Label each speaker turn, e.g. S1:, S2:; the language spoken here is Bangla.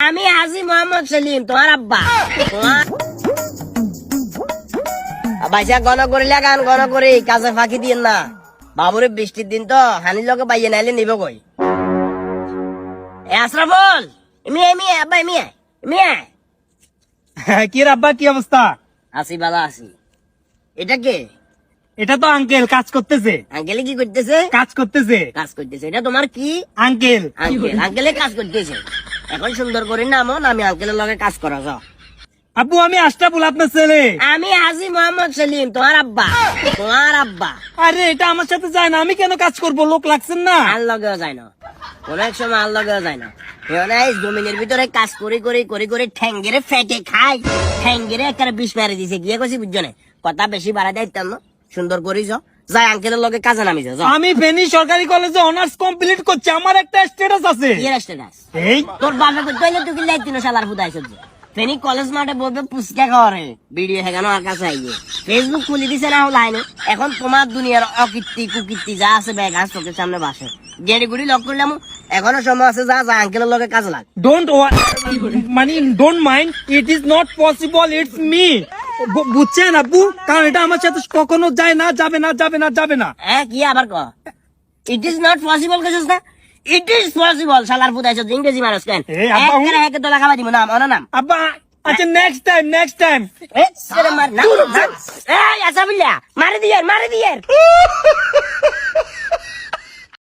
S1: আমি হাজি মোহাম্মদ সেলিম, তোমার আব্বা। বাইসা গণ করিলে গান গণ করি, কাজে ফাঁকি দিন না। বাবুরে বৃষ্টির দিন তো হানির লগে বাইয়ে নাইলে নিব কই। এ আশরাফুল, এমিয়ে আব্বা এমিয়ে।
S2: কি রে আব্বা, কি অবস্থা?
S1: আসি বালা আসি। এটা কে?
S2: এটা তো আঙ্কেল কাজ করতেছে।
S1: আঙ্কেলে কি করতেছে?
S2: কাজ করতেছে
S1: কাজ করতেছে। এটা তোমার কি?
S2: আঙ্কেল।
S1: আঙ্কেলে কাজ করতেছে। এখন সুন্দর করে নামো, আমি আঙ্কেলের লগে কাজ করা যাও।
S2: আব্বু আমি আশরাফুল, আপনার ছেলে।
S1: আমি হাজি মোহাম্মদ সেলিম, তোমার আব্বা। তোমার আব্বা।
S2: আরে এটা আমার সাথে যায় না, আমি কেন কাজ করব? লোক লাগছেন না।
S1: আর লগেও যায় না, কোন এক সময় আর লগেও যায় না। এই জমিনের ভিতরে কাজ করে ঠ্যাঙ্গেরে ফেটে খাই, ঠ্যাঙ্গেরে একটা বিষ মেরে দিছে। গিয়ে কইছি বুঝছো না, কথা বেশি বাড়াই দিতাম না, সুন্দর করিস যাই আঙ্কেলের লগে কাজে নামি যাও।
S2: আমি ফেনী সরকারি কলেজে অনার্স কমপ্লিট করছি, আমার একটা স্ট্যাটাস আছে।
S1: কি স্ট্যাটাস?
S2: এই
S1: তোর বাপে করতে হইলে তুই কি লাইতি না শালার ফুদাই সবজি। ফেনী কলেজ মাঠে বলবে পুচকা খাওয়ারে ভিডিও হেগানো আর কাছে আইয়ে ফেসবুক খুলে দিছে না লাইনে। এখন তোমার দুনিয়ার অকীর্তি কুকীর্তি যা আছে ব্যাগ আস চোখের সামনে বাসে গেড়ি গুড়ি লক করলাম। এখনো সময় আছে, যা যা আঙ্কেলের লগে কাজে লাগ।
S2: Don't mind, it is not possible, it's me. বুঝছেন আব্বু? কারণ এটা আমার সাথে কখনো যায় না, যাবে না।
S1: হ্যাঁ কি আবার ক? ইট ইজ নট পসিবল কেছিস না? ইট ইজ পসিবল শালার ফুদাই সবজি। ইংরেজি মানুষ কেন একে তোলা খাওয়া দিব নাম অনা নাম
S2: আব্বা। আচ্ছা নেক্সট টাইম।
S1: মারে দিয়ে